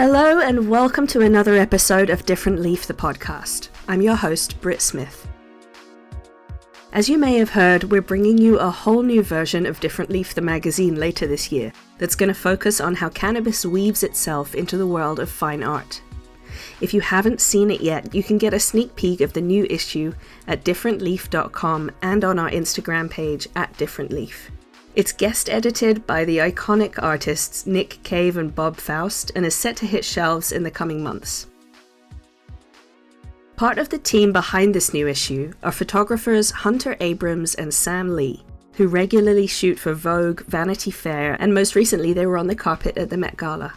Hello and welcome to another episode of Different Leaf, the podcast. I'm your host, Britt Smith. As you may have heard, we're bringing you a whole new version of Different Leaf, the magazine later this year that's going to focus on how cannabis weaves itself into the world of fine art. If you haven't seen it yet, you can get a sneak peek of the new issue at differentleaf.com and on our Instagram page at differentleaf. It's guest edited by the iconic artists Nick Cave and Bob Faust and is set to hit shelves in the coming months. Part of the team behind this new issue are photographers Hunter Abrams and Sam Lee, who regularly shoot for Vogue, Vanity Fair, and most recently they were on the carpet at the Met Gala.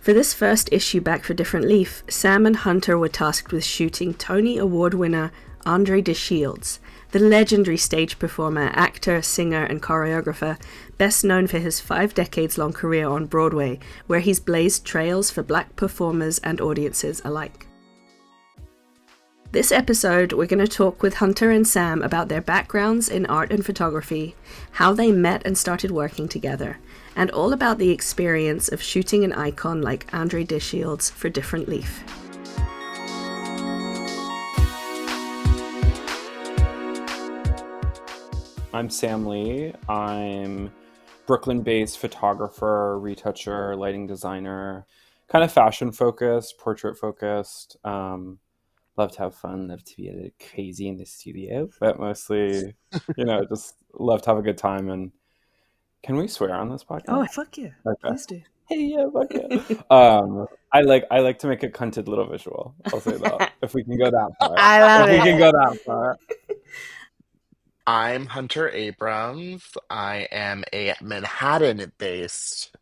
For this first issue back for Different Leaf, Sam and Hunter were tasked with shooting Tony Award winner André De Shields, the legendary stage performer, actor, singer, and choreographer, best known for his 5 decades-long career on Broadway, where he's blazed trails for Black performers and audiences alike. This episode, we're going to talk with Hunter and Sam about their backgrounds in art and photography, how they met and started working together, and all about the experience of shooting an icon like André De Shields for Different Leaf. I'm Sam Lee. I'm Brooklyn-based photographer, retoucher, lighting designer, kind of fashion-focused, portrait-focused. Love to have fun, love to be a little crazy in the studio, but mostly, just love to have a good time. And can we swear on this podcast? Oh, fuck yeah. Okay. Please do. Hey, yeah, fuck yeah. I like to make a cunted little visual. I'll say that. If we can go that far. I love it. We can go that far. I'm Hunter Abrams. I am a Manhattan-based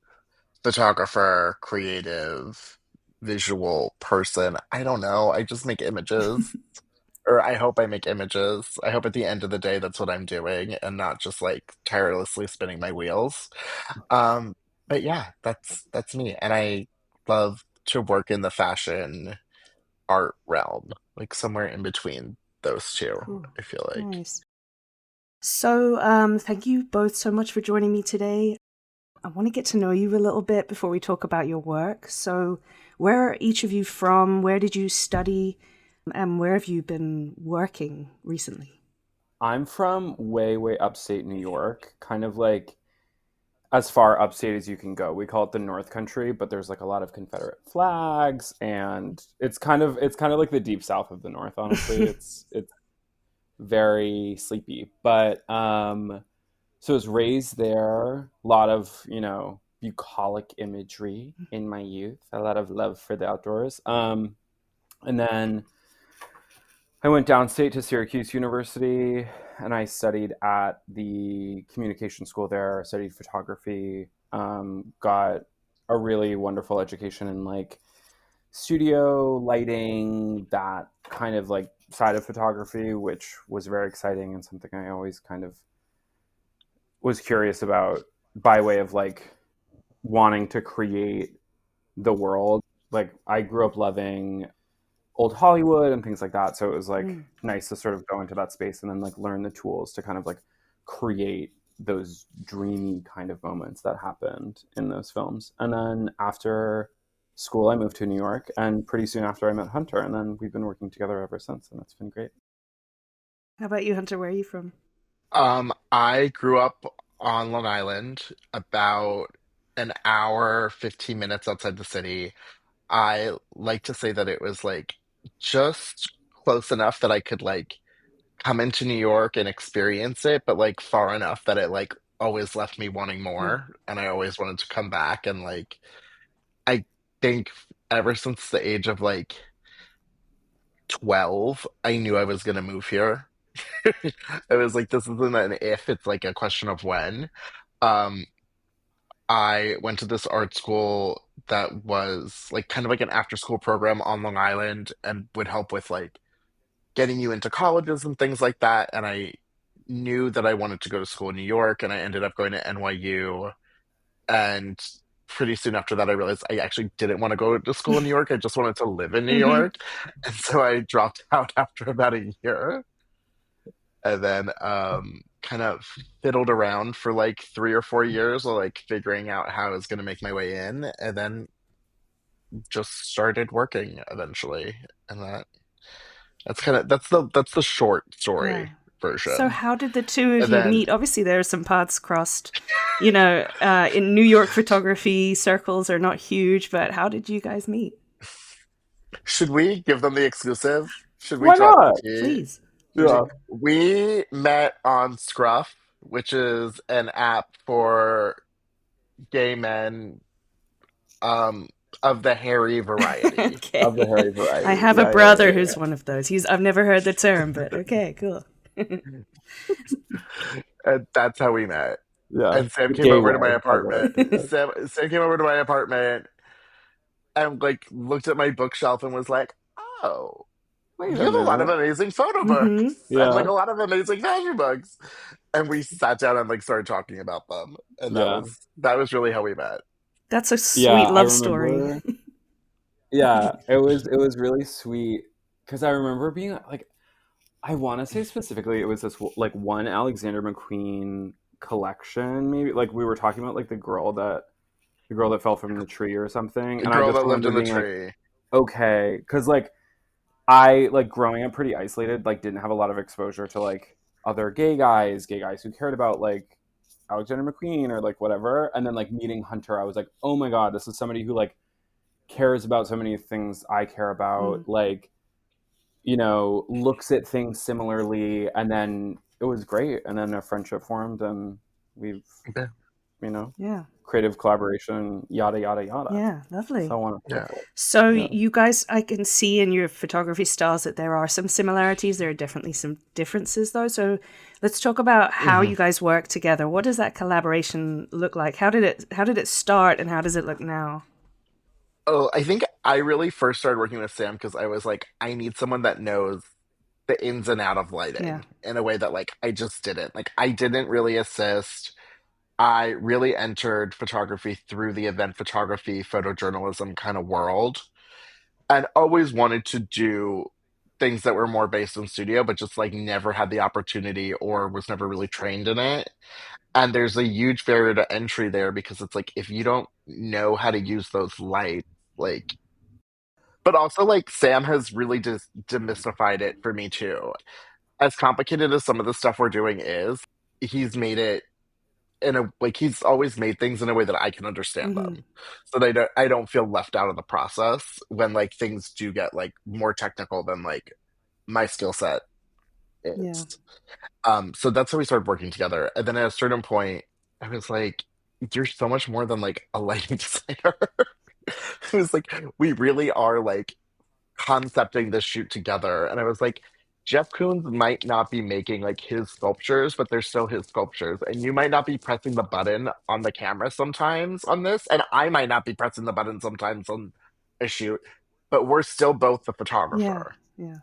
photographer, creative, visual person. I don't know. I just make images. Or I hope I make images. I hope at the end of the day that's what I'm doing and not just like tirelessly spinning my wheels. But yeah, that's me. And I love to work in the fashion art realm, like somewhere in between those two, Cool. I feel like. Nice. So, thank you both so much for joining me today. I want to get to know you a little bit before we talk about your work. So, where are each of you from? Where did you study? And where have you been working recently? I'm from way, way upstate New York, kind of like as far upstate as you can go. We call it the North Country, but there's like a lot of Confederate flags, and it's kind of like the deep South of the North. Honestly, it's very sleepy, but so I was raised there. A lot of bucolic imagery in my youth. A lot of love for the outdoors. And then I went downstate to Syracuse University, and I studied at the communication school there. I studied photography. Got a really wonderful education in like studio lighting, that kind of like side of photography, which was very exciting and something I always kind of was curious about by way of like wanting to create the world. Like I grew up loving old Hollywood and things like that, so it was like nice to sort of go into that space and then like learn the tools to kind of like create those dreamy kind of moments that happened in those films. And then after school, I moved to New York, and pretty soon after I met Hunter, and then we've been working together ever since, and it's been great. How about you, Hunter? Where are you from? I grew up on Long Island, about an hour, 15 minutes outside the city. I like to say that it was like just close enough that I could like come into New York and experience it, but like far enough that it like always left me wanting more, and I always wanted to come back. And like I think ever since the age of like 12, I knew I was gonna move here. I was like, this isn't an if, it's like a question of when. Um, I went to this art school that was like kind of like an after school program on Long Island and would help with like getting you into colleges and things like that. And I knew that I wanted to go to school in New York, and I ended up going to NYU. And pretty soon after that, I realized I actually didn't want to go to school in New York. I just wanted to live in New York. And so I dropped out after about a year, and then kind of fiddled around for like 3 or 4 years, like figuring out how I was going to make my way in, and then just started working eventually, and that's the short Yeah. story So version. how did the two of And you then meet? Obviously, there are some paths crossed. In New York, photography circles are not huge, but how did you guys meet? should we give them the exclusive? Should we Why drop the not? tea? Please. Yeah. We met on Scruff, which is an app for gay men, um, of the hairy variety. Of the Okay. hairy I variety. have a Yeah, yeah, brother yeah, who's yeah. one of those. I've never heard the term, but okay, cool. And that's how we met. Yeah. And Sam The came gay over to way, my by the way. apartment. Sam came over to my apartment and like looked at my bookshelf and was like, "Oh, Wait you a have a lot of minute. amazing photo Mm-hmm. books and like Yeah. a lot of amazing fashion books." And we sat down and like started talking about them. And that Yeah. was that was really how we met. That's a Yeah. sweet I love story. remember. Yeah. It was really sweet because I remember being like, I want to say specifically, it was this like one Alexander McQueen collection, maybe. Like we were talking about like the girl that fell from the tree or something, The and I girl just that lived remember in the being like, tree. okay, because like I like growing up pretty isolated, like didn't have a lot of exposure to like other gay guys who cared about like Alexander McQueen or like whatever. And then like meeting Hunter, I was like, oh my god, this is somebody who like cares about so many things I care about, Mm. like, looks at things similarly. And then it was great. And then a friendship formed, and we've, Okay. you know, Yeah. creative collaboration, yada yada yada. Yeah. Lovely. So on and so Yeah. forth. So Yeah. you guys, I can see in your photography styles that there are some similarities. There are definitely some differences, though. So let's talk about how hmm you guys work together. What does that collaboration look like? How did it start, and how does it look now? Oh, I think I really first started working with Sam because I was like, I need someone that knows the ins and out of Yeah. lighting in a way that like I just didn't. Like I didn't really assist. I really entered photography through the event photography, photojournalism kind of world, and always wanted to do things that were more based in studio, but just like never had the opportunity or was never really trained in it. And there's a huge barrier to entry there because it's like if you don't know how to use those lights, like, but also like Sam has really just demystified it for me too. As complicated as some of the stuff we're doing is, he's made it in a like he's always made things in a way that I can understand Hmm. them, so that I don't feel left out of the process when like things do get like more technical than like my skill set Yeah. is. So that's how we started working together, and then at a certain point, I was like, "You're so much more than like a lighting designer." It was like we really are like concepting this shoot together. And I was like, Jeff Koons might not be making like his sculptures, but they're still his sculptures. And you might not be pressing the button on the camera sometimes on this, and I might not be pressing the button sometimes on a shoot, but we're still both the Yeah. photographer. Yeah.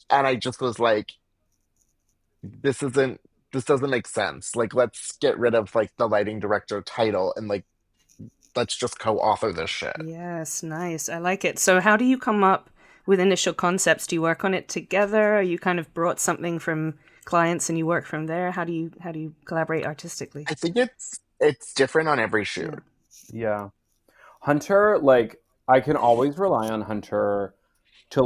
And I just was like, this isn't this doesn't make sense. Like let's get rid of like the lighting director title and like let's just co-author this shit. Yes, nice. I like it. So how do you come up with initial concepts? Do you work on it together? Or you kind of brought something from clients and you work from there? How do you collaborate artistically? I think it's different on every shoot. Yeah. Yeah. Hunter, like, I can always rely on Hunter to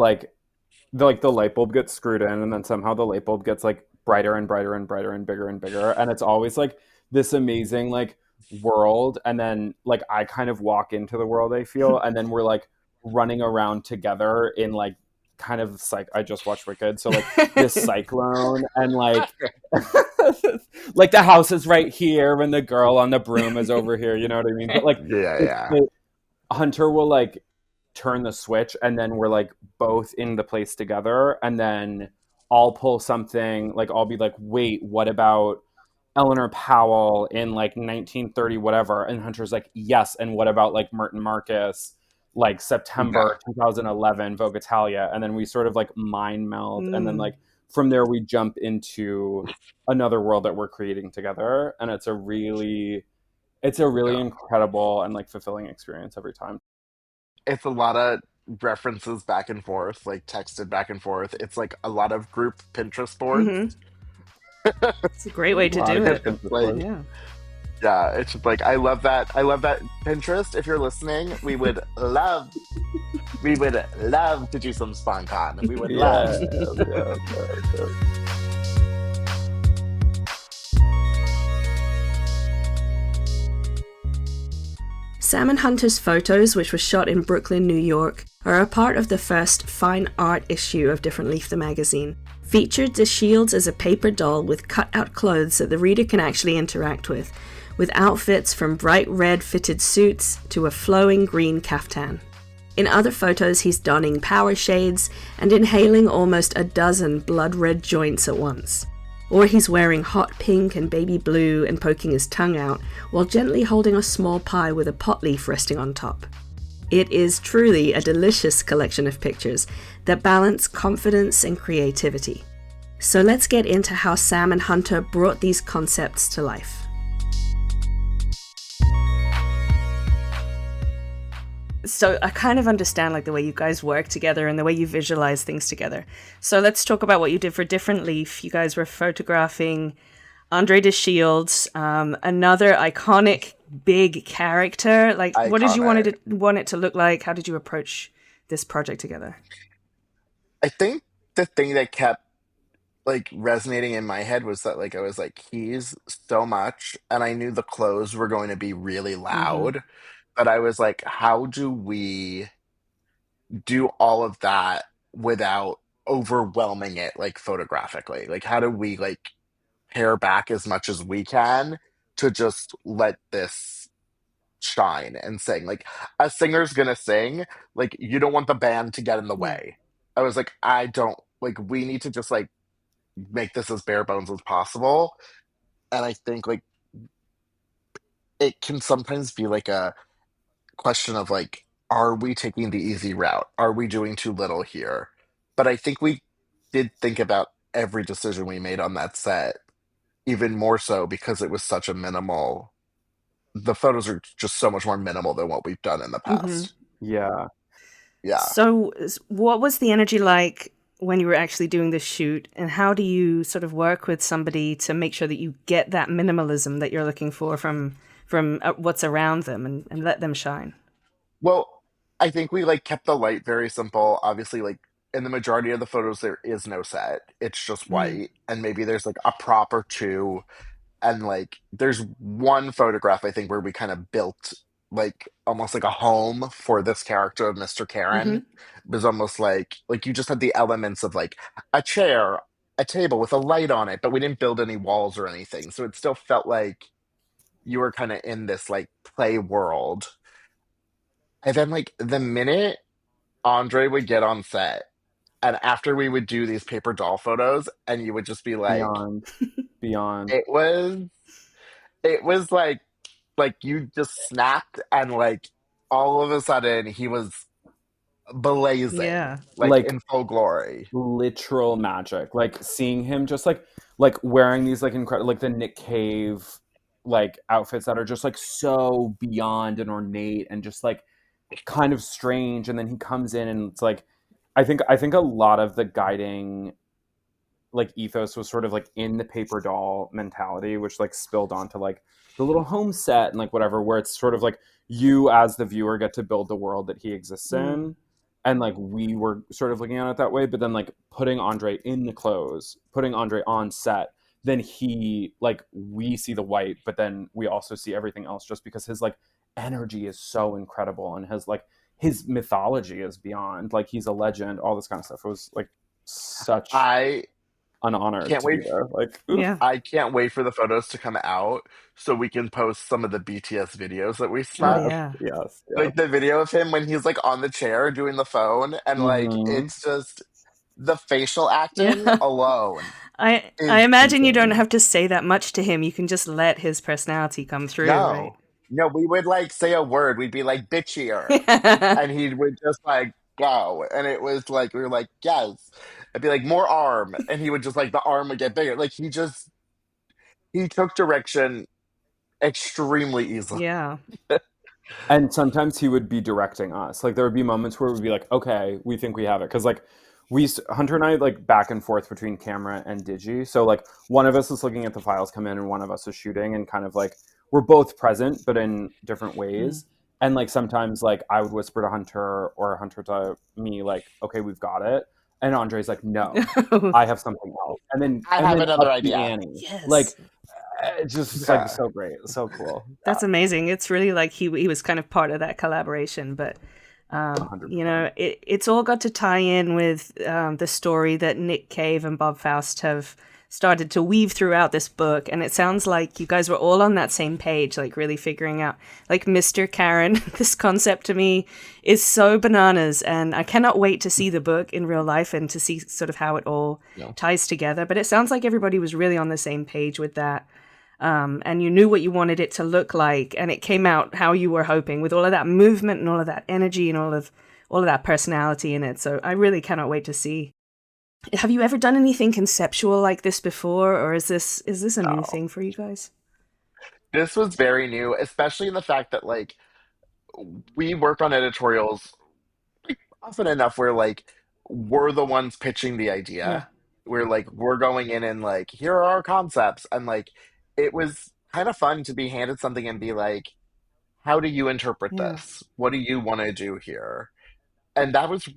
the light bulb gets screwed in, and then somehow the light bulb gets like brighter and brighter and brighter and bigger and bigger, and it's always like this amazing like world. And then like I kind of walk into the world, I feel, and then we're like running around together in like kind of I just watched Wicked, so like this cyclone, and like like the house is right here and the girl on the broom is over here, you know what I mean? But like Yeah, it's yeah. Hunter will like turn the switch, and then we're like both in the place together, and then I'll pull something, like I'll be like, wait, what about Eleanor Powell in like 1930 whatever, and Hunter's like, yes, and what about like Merton Marcus, like Yeah. September 2011 Vogue Italia, and then we sort of like mind meld, and then Mm, like from there we jump into another world that we're creating together, and it's a really Yeah. incredible and like fulfilling experience every time. It's a lot of references back and forth, like texted back and forth. It's like a lot of group Pinterest boards. mm-hmm. It's a great way A to lot of do It's good it. just Pinterest like, boards. Yeah. yeah, it's just like I love that. I love that Pinterest. If you're listening, we would love We would love to do some SponCon. We would love. Yes, yes, yes, yes. Salmon Hunter's photos, which were shot in Brooklyn, New York, are a part of the first Fine Art issue of Different Leaf the magazine. Featured De Shields as a paper doll with cut-out clothes that the reader can actually interact with outfits from bright red fitted suits to a flowing green caftan. In other photos, he's donning power shades and inhaling almost a dozen blood-red joints at once. Or he's wearing hot pink and baby blue and poking his tongue out while gently holding a small pie with a pot leaf resting on top. It is truly a delicious collection of pictures that balance confidence and creativity. So let's get into how Sam and Hunter brought these concepts to life. So I kind of understand like the way you guys work together and the way you visualize things together. So let's talk about what you did for Different Leaf. You guys were photographing André De Shields, another iconic big character. Like, what did you want it to look like? How did you approach this project together? I think the thing that kept like resonating in my head was that like I was like, he's so much, and I knew the clothes were going to be really Mm-hmm. loud, but I was like, how do we do all of that without overwhelming it like photographically? Like, how do we like pare back as much as we can to just let this shine and sing? Like, a singer's gonna sing, like, you don't want the band to get in the Yeah. way. I was like, I don't like, we need to just like make this as bare bones as possible. And I think like it can sometimes be like a question of like, are we taking the easy route? Are we doing too little here? But I think we did think about every decision we made on that set, even more so because it was such a minimal. The photos are just so much more minimal than what we've done in the Mm-hmm. past. Yeah. Yeah. So what was the energy like when you were actually doing the shoot, and how do you sort of work with somebody to make sure that you get that minimalism that you're looking for from what's around them and let them shine? Well, I think we like kept the light very simple. Obviously, like in the majority of the photos, there is no set. It's just Mm-hmm. white, and maybe there's like a prop or two. And like there's one photograph I think where we kind of built like almost like a home for this character of Mr. Karen. Mm-hmm. It was almost like you just had the elements of like a chair, a table with a light on it, but we didn't build any walls or anything. So it still felt like you were kind of in this like play world. And then like the minute Andre would get on set and after we would do these paper doll photos and you would just be like, Beyond, beyond. it was like you just snapped and like all of a sudden he was blazing Yeah. like Like in full glory. literal magic. Like seeing him just like wearing these like incredible like the Nick Cave like outfits that are just like so beyond and ornate and just like kind of strange, and then he comes in and it's like I think a lot of the guiding like ethos was sort of like in the paper doll mentality, which like spilled onto like the little home set and like whatever, where it's sort of like you as the viewer get to build the world that he exists Mm. in. And like we were sort of looking at it that way, but then like putting Andre in the clothes, putting Andre on set, then he like we see the white, but then we also see everything else just because his like energy is so incredible and his mythology is beyond, like he's a legend, all this kind of stuff. It was like such I an honor can't to be wait there. Like, oof. Yeah. I can't wait for the photos to come out so we can post some of the BTS videos that we Oh snuck. Yes, yeah. yes, yes. Like the video of him when he's like on the chair doing the phone and like Mm-hmm. it's just the facial acting Yeah. alone I is imagine you don't insane. have to say that much to him. You can just let his personality come through, right? No. No, we would like say a word. We'd be like bitchier. And he would just like go. And it was like we were like, yes. I'd be like, more arm. And he would just like the arm would get bigger. Like he took direction extremely easily. Yeah. And sometimes he would be directing us. Like there would be moments where we'd be like, okay, we think we have it. Because like Hunter and I like back and forth between camera and digi. So like one of us is looking at the files come in and one of us is shooting, and kind of like we're both present but in different Mm. ways. And like sometimes like I would whisper to Hunter or Hunter to me like, okay, we've got it. And Andre's like, no, I have something else. I And have then another up the idea. ante. Like Yes. it's just like Yeah. so great, so cool. That's amazing. It's really like he was kind of part of that collaboration, but 100%. it's all got to tie in with the story that Nick Cave and Bob Faust have started to weave throughout this book, and it sounds like you guys were all on that same page, like really figuring out, like Mr. Karen. This concept to me is so bananas, and I cannot wait to see the book in real life and to see sort of how it all Yeah. ties together. But it sounds like everybody was really on the same page with that. And you knew what you wanted it to look like, and it came out how you were hoping, with all of that movement and all of that energy and all of that personality in it. So I really cannot wait to see. Have you ever done anything conceptual like this before, or is this a new No. thing for you guys? This was very new, especially in the fact that like we work on editorials often enough where like we're the ones pitching the Yeah, idea. We're like we're going in and like here are our concepts and like it was kind of fun to be handed something and be like, how do you interpret yeah, this? What do you want to do here? And that was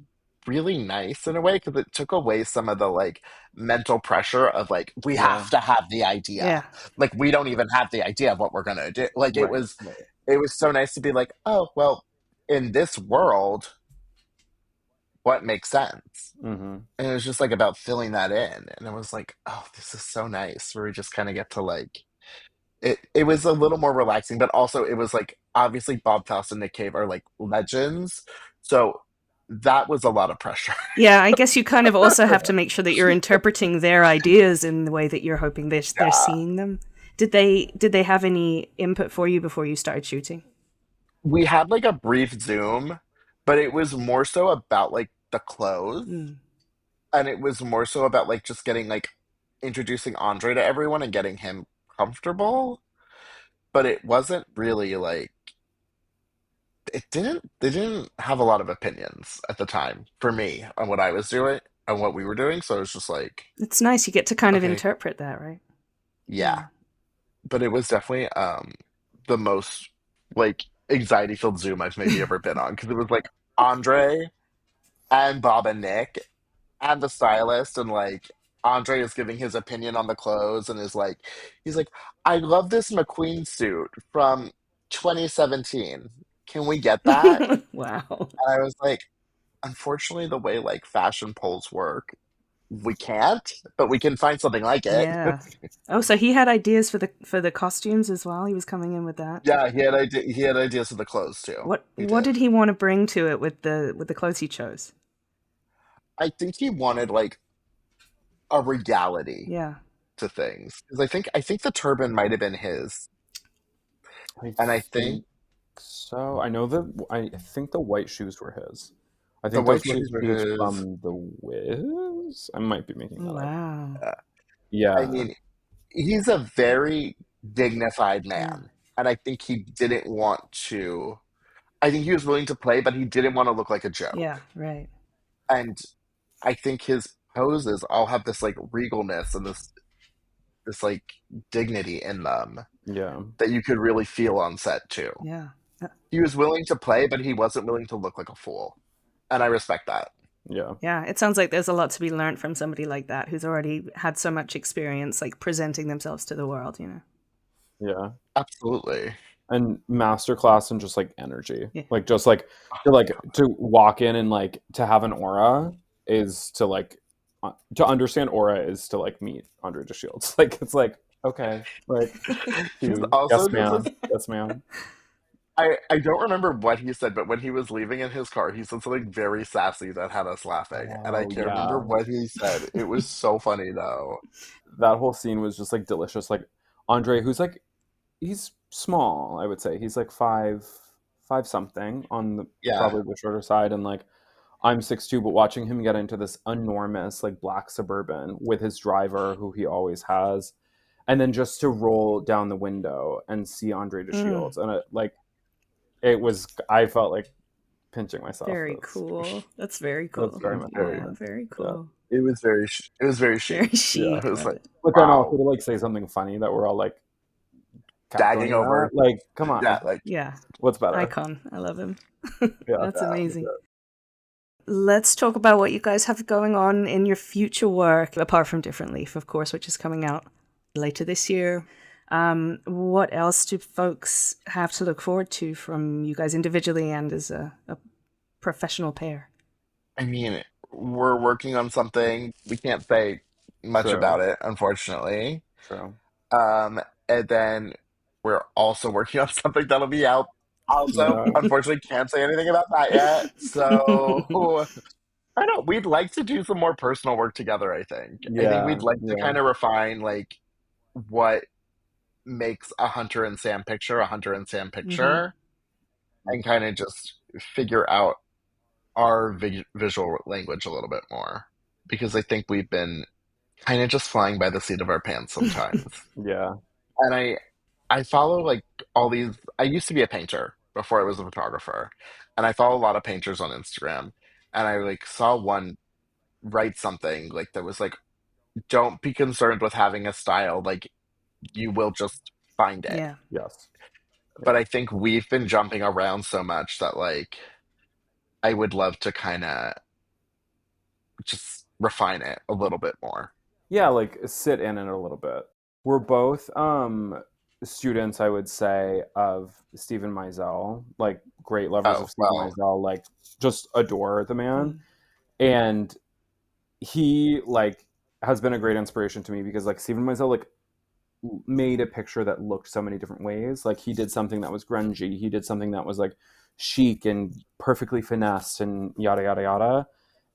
really nice in a way because it took away some of the like mental pressure of like we Yeah. have to have the idea. yeah, Like we don't even have the idea of what we're gonna do. Like it Right. was Right. it was so nice to be like, oh well, in this world, what makes sense? Mm-hmm. And it was just like about filling that in. And it was like, oh, this is so nice. Where we just kind of get to like it was a little more relaxing, but also it was like obviously Bob Faust and Nick Cave are like legends. So that was a lot of pressure. yeah. I guess you kind of also have to make sure that you're interpreting their ideas in the way that you're hoping they're Yeah. seeing them. Did they have any input for you before you started shooting? We had like a brief Zoom, but it was more so about like the clothes. Mm, And it was more so about like just getting like introducing Andre to everyone and getting him comfortable. But it wasn't really like it didn't they didn't have a lot of opinions at the time for me on what I was doing and what we were doing. So it was just like, it's nice. You get to kind of okay, interpret that, right? yeah. Yeah. But it was definitely the most like anxiety filled Zoom I've maybe ever been on because it was like Andre and Bob and Nick and the stylist and like Andre is giving his opinion on the clothes and is like he's like, I love this McQueen suit from 2017. Can we get that? Wow. And I was like, unfortunately the way like fashion polls work, we can't, but we can find something like it. Yeah. Oh, so he had ideas for the costumes as well. He was coming in with that. Yeah, he had ideas for the clothes too. He What did. did he want to bring to it with the clothes he chose? I think he wanted like a reality Yeah. to things. Because I think the turban might have been his. I And I think think so. I think the white shoes were his. I the think white those were his shoes were shoes his. from the Wiz. I might be making that up. Wow. I Yeah. mean, he's a very dignified Yeah. man. And I think he didn't want to. I think he was willing to play, but he didn't want to look like a Yeah. joke. Right. And I think his poses all have this like regalness and this like dignity in them Yeah. that you could really feel on set too. Yeah. He was willing to play, but he wasn't willing to look like a fool. And I respect that. Yeah. Yeah. It sounds like there's a lot to be learned from somebody like that who's already had so much experience, like presenting themselves to the world. Yeah. Absolutely. And masterclass and just like energy. Yeah. Like just like to walk in and like to have an aura is to like to understand aura is to like meet André De Shields. Like it's like, okay, like He's also yes just ma'am. Yes ma'am. I don't remember what he said, but when he was leaving in his car, he said something very sassy that had us laughing. And I Oh can't remember yeah. what he said. It was so funny though. That whole scene was just like delicious. Like Andre, who's like he's small, I would say. He's like five something on the Yeah. probably the shorter side, and like I'm 6'2", but watching him get into this enormous like black Suburban with his driver, who he always has, and then just to roll down the window and see Andre De Mm, Shields, and it was I felt like pinching myself. very cool. That's very That's cool. very much what it Yeah. was. Very Yeah, cool. It was very Very chic. yeah. chic. It was Love like, it. But then also wow. to like say something funny that we're all like cat gagging doing that. over. Like, come on, Yeah, like, like Yeah. what's better? Icon. I love him. Yeah, That's yeah. amazing. Let's talk about what you guys have going on in your future work, apart from Different Leaf, of course, which is coming out later this year. What else do folks have to look forward to from you guys individually and as a professional pair? I mean, we're working on something. We can't say much True, about it, unfortunately. true. Um, and then we're also working on something that'll be out. Also, Yeah, unfortunately, can't say anything about that yet. So I don't know. We'd like to do some more personal work together, I think. I think yeah, we'd like to yeah. kind of refine like what makes a Hunter and Sam picture a Hunter and Sam Mm-hmm. picture and kind of just figure out our visual language a little bit more because I think we've been kind of just flying by the seat of our pants sometimes. Yeah. And I follow like all these. I used to be a painter before I was a photographer, and I follow a lot of painters on Instagram. And I like saw one write something like that was like, "Don't be concerned with having a style. Like you will just find it." Yeah. Yes. But I think we've been jumping around so much that like I would love to kind of just refine it a little bit more. Yeah, like sit in it a little bit. We're both students, I would say, of Stephen Meisel, like great lovers Oh of Stephen well, Meisel, like just adore the man. Mm. And he like has been a great inspiration to me because like Stephen Meisel like made a picture that looked so many different ways. Like he did something that was grungy, he did something that was like chic and perfectly finessed and yada yada yada.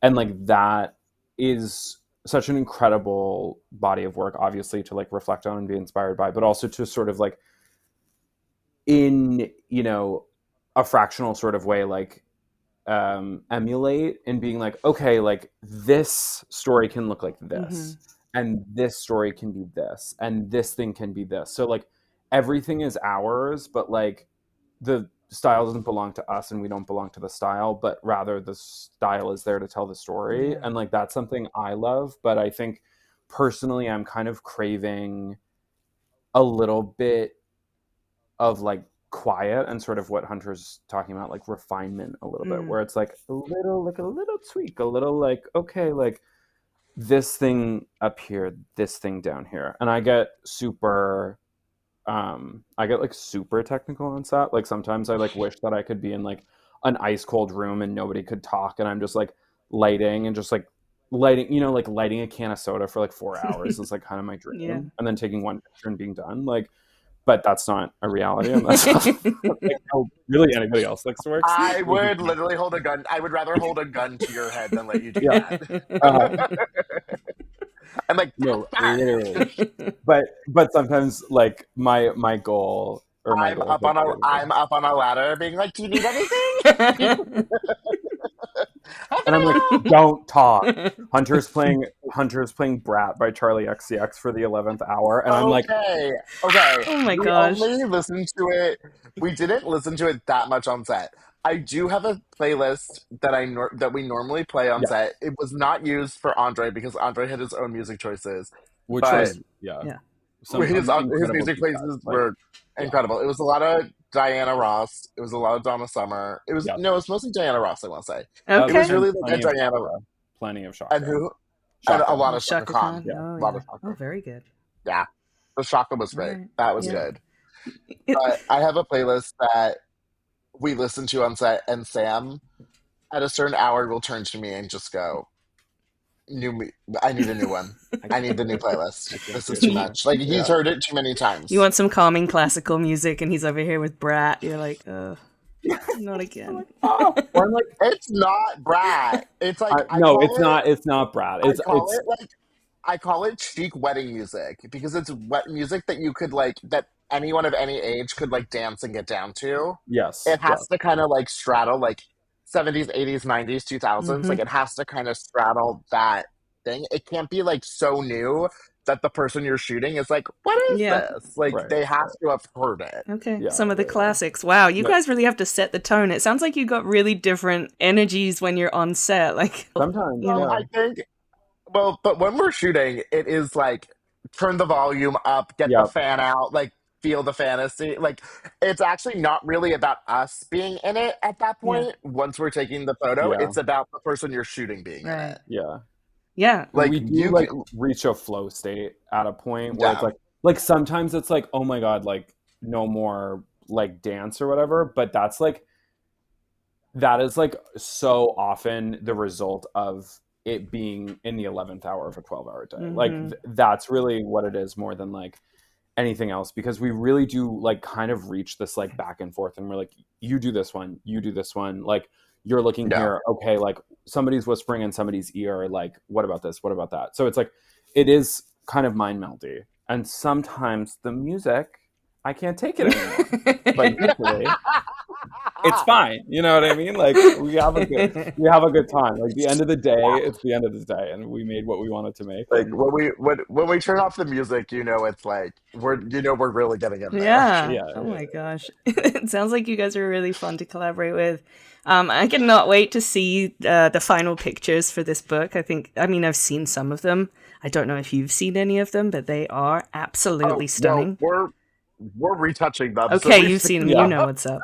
And like that is such an incredible body of work, obviously, to like reflect on and be inspired by, but also to sort of like in, you know, a fractional sort of way, like emulate and being like, okay, like this story can look like Mm-hmm. this, and this story can be this, and this thing can be this. So like everything is ours, but like the style doesn't belong to us and we don't belong to the style, but rather the style is there to tell the story. Yeah. And like that's something I love. But I think personally I'm kind of craving a little bit of like quiet and sort of what Hunter's talking about, like refinement a little bit, Mm. where it's like a little tweak, a little like, okay, like this thing up here, this thing down here. And I get like super technical on set. Like sometimes I like wish that I could be in like an ice cold room and nobody could talk and I'm just like lighting and just like lighting, you know, like lighting a can of soda for like 4 hours is like kind of my Yeah. dream. And then taking one picture and being done. Like, but that's not a reality, and that's not like how really anybody else likes to work. I would literally hold a gun. I would rather hold a gun to your head than let you do Yeah. that. I'm like, No, literally. But sometimes like my goal or my I'm goal is up like on a creating I'm things. up on a ladder, being like, "Do you need anything?" And I'm like, don't talk. Hunter's playing Brat by Charlie XCX for the 11th hour, and I'm like, Okay, okay. Oh my We gosh. only listened to it. We didn't listen to it that much on set. I do have a playlist that that we normally play on yeah, set. It was not used for Andre because Andre had his own music choices, which but was yeah, Yeah. some his incredible music deep cuts. choices Like were yeah, incredible. It was a lot of Diana Ross. It was a lot of Donna Summer. It was yeah. no, it was mostly Diana Ross. I want to say it was Okay. And really like a Diana plenty of and Shaka, who and a Shaka. lot Oh, of Shaka Shaka Khan. Khan. Yeah, Oh A lot yeah. of Oh, Shaka. very good. Yeah, the Shaka was All great. right. That was Yeah. good. But I have a playlist that we listen to on set, and Sam at a certain hour will turn to me and just go, "New, I need a new one. I I can't, need the new playlist. I can't This do is it too anymore. much. Like he's Yeah, heard it too many You times." want some calming classical music, and he's over here with Brat. You're like, not I'm again. like, oh, or I'm like, It's not Brat. It's like no, it's not. It's not Brad. It's I call it chic wedding music because it's wet music that you could like that anyone of any age could like dance and get down to. yes, It yes, has to kind of like straddle like 70s, 80s, 90s, 2000s. Mm-hmm. Like it has to kind of straddle that thing. It can't be like so new that the person you're shooting is like, "What is Yeah. this?" Like right, they have right. to have heard it. Okay. Yeah, Some of the yeah, yeah. classics. Wow, you No, guys really have to set the tone. It sounds like you got really different energies when you're on set. Like, sometimes, you Well, know. yeah, I think but when we're shooting, it is like turn the volume up, get the yep, fan out, like feel the fantasy. Like, it's actually not really about us being in it at that Yeah. point. Once we're taking the photo, Yeah. it's about the person you're shooting being in Right. it. Yeah. Yeah. Like, We do you like can, reach a flow state at a point where it's yeah, like sometimes it's like, oh my God, like no more like dance or whatever. But that is like so often the result of it being in the 11th hour of a 12-hour day. Like that's really what it is more than like anything else, because we really do like kind of reach this like back and forth, and we're like, you do this one, you do this one, like you're looking yeah, here, okay, like somebody's whispering in somebody's ear, like what about this, what about that? So it's like it is kind of mind melty, and sometimes the music, I can't take it anymore, but usually it's fine, you know what I mean? Like we have a good time. Like the end of the day, it's the end of the day, and we made what we wanted to make. like And when we turn off the music, it's like we're really getting in there. Yeah. yeah, Oh yeah. my gosh. It sounds like you guys are really fun to collaborate with. I cannot wait to see the final pictures for this book. I've seen some of them. I don't know if you've seen any of them, but they are absolutely stunning. Well, we're retouching them. Okay, so you've seen them. Yeah. You know what's up.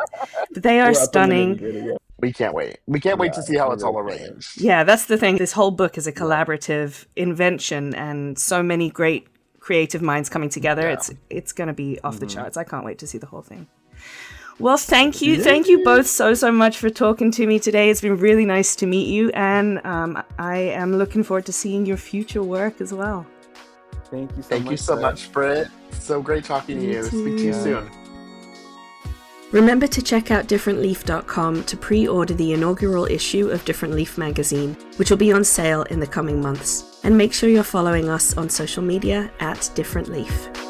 But they are We're up in the stunning. nitty-gritty, yeah. we can't wait. We can't wait to see how we're it's all really excited. arranged. Yeah, that's the thing. This whole book is a collaborative invention, and so many great creative minds coming together. Yeah. It's going to be off the charts. I can't wait to see the whole thing. Well, thank you both so much for talking to me today. It's been really nice to meet you, and I am looking forward to seeing your future work as well. Thank you so much, Britt. So great talking to you. Speak to you soon. Remember to check out differentleaf.com to pre-order the inaugural issue of Different Leaf magazine, which will be on sale in the coming months. And make sure you're following us on social media @differentleaf.